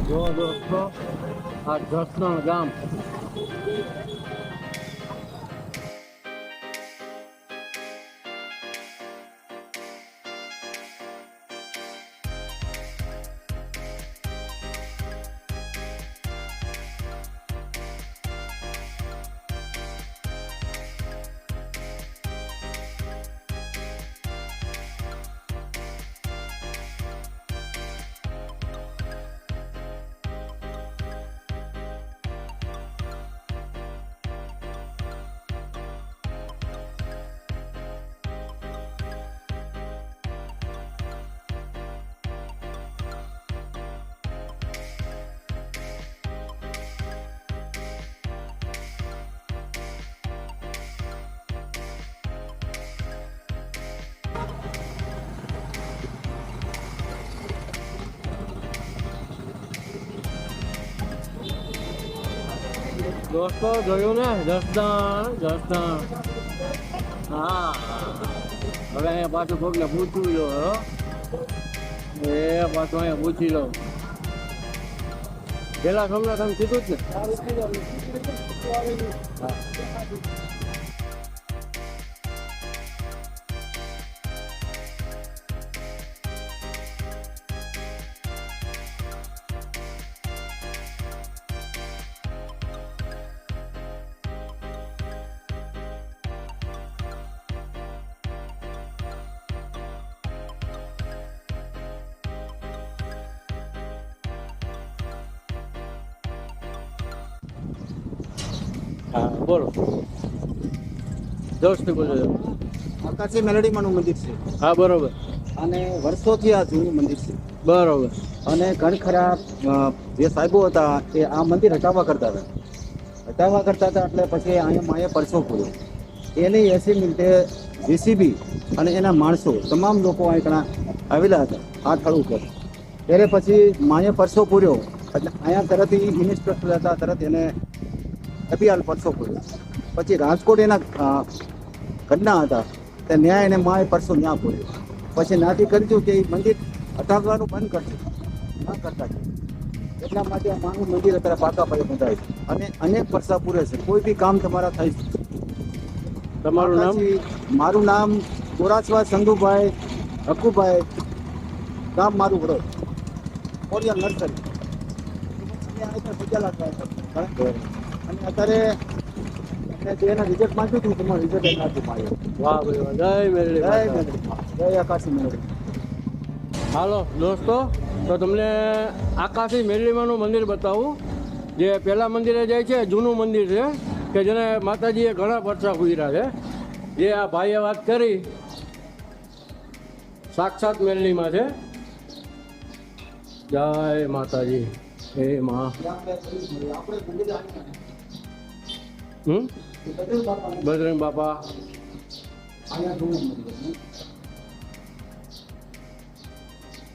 જો દોસ્તો આ જસણ ગામ દોસ્તો જોયું ને જસણ હા હવે અહીંયા પાછું કોકને પૂછવું જો એ પાછું અહીંયા પૂછી લો પેલા સમજા તમે કીધું જ ને હા હા બોલો દોસ્ત બોલો આકાશી મેલડીમાંનું મંદિર છે. હા બરોબર અને વર્ષોથી આ જૂનું મંદિર છે. બરોબર અને ઘણી ખરા જે સાહેબો હતા એ આ મંદિર હટાવવા કરતા હતા એટલે પછી અહીંયા માએ પરસો પૂર્યો. એની 80 મિનિટે જીસીબી અને એના માણસો તમામ લોકો અહીંયા આવેલા હતા આ સ્થળ ઉપર. ત્યારે પછી માએ પરસો પૂર્યો એટલે અહીંયા તરત ઇન્સ્પેક્ટર હતા તરત એને અભિયાલ પરસો પૂર્યો. પછી રાજકોટ એના ઘટના હતા તે ન્યાય એને માએ પરસો ન્યા પૂર્યો. પછી નાથી કર્યું કે એ મંદિર હટાવવાનું બંધ કરશે ન કરતા એટલા માટે આ માનું મંદિર અત્યારે પાકા પાયે બંધાય છે અને અનેક પરસા પૂરે છે. કોઈ બી કામ તમારા થાય છે. તમારું નામ? મારું નામ ગોરાસવા સંધુભાઈ હકુભાઈ, ગામ મારું વડોદ, કોરિયા નર્સરી. અને અત્યારે એના રિઝલ્ટ માંગ્યું હતું તમારું રિઝલ્ટ નાખ્યું મારે. વાહ ભાઈ વાહ, જય મેરડી જય આકાશી મેળવી. હાલો દોસ્તો તો તમને આકાશી મેરડીમાનું મંદિર બતાવું જે પહેલા મંદિરે જાય છે. જૂનું મંદિર છે કે જેને માતાજીએ ઘણા પરચા પૂર્યા છે. જે આ ભાઈએ વાત કરી સાક્ષાત મેરડીમાં છે. જય માતાજી. હે માં બજરંગ બાપા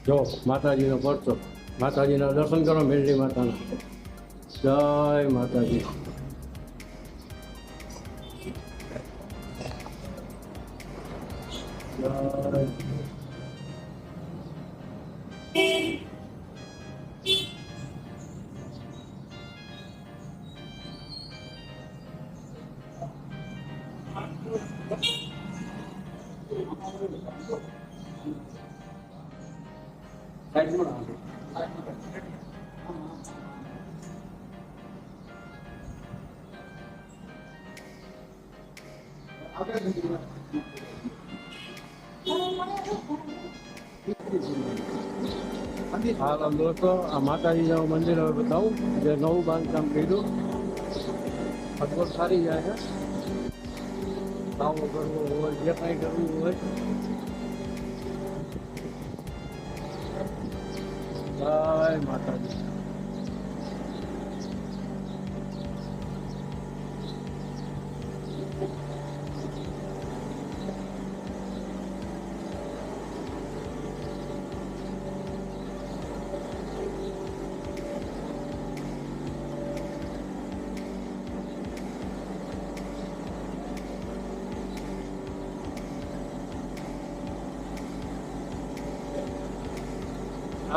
જો માતાજીનો પરચો, માતાજીના દર્શન કરો મેરડી માતાના. જય માતાજી. જય હાલ દોસ્તો આ માતાજીનું મંદિર હવે બતાવું જે નવું બાંધકામ કર્યું. સગવડ સારી જાય છે. સાવો કરવો હોય જે કાંઈ કરવું હોય. જય માતાજી.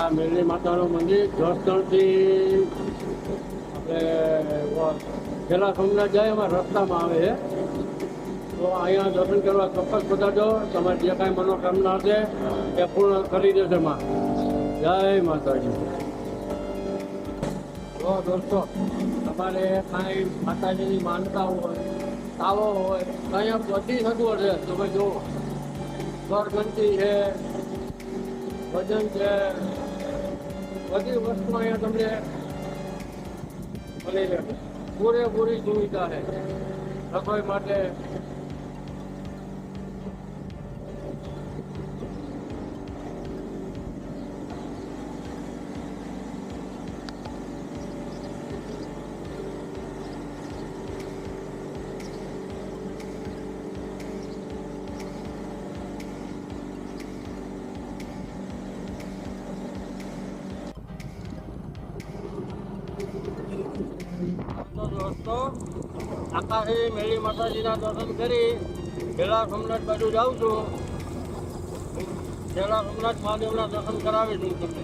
આ મેરલી માતાનું મંદિર જસદણથી આપણે પેલા સોમનાથ જાય એમાં રસ્તામાં આવે છે. તો અહીંયા દર્શન કરવા ચોક્કસ પધારજો. તમારે જે કાંઈ મનોકામના હશે એ પૂર્ણ કરી દેશે માં. જય માતાજી. તો દોસ્તો, તમારે કાંઈ માતાજીની માનતા હોય, તાવો હોય, અહીંયા બધી સગવડ છે. તમે જુઓ, સ્વરગંતી છે, ભજન છે, બધી વસ્તુ અહીંયા તમને મળી રહેશે. પૂરેપૂરી સુવિધા છે રસોઈ માટે. તો દોસ્તો, આકાશી મેળી માતાજીના દર્શન કરી પેલા સોમનાથ બાજુ જાઉં છું. પેલા સોમનાથ મહાદેવના દર્શન કરાવીશું તમને.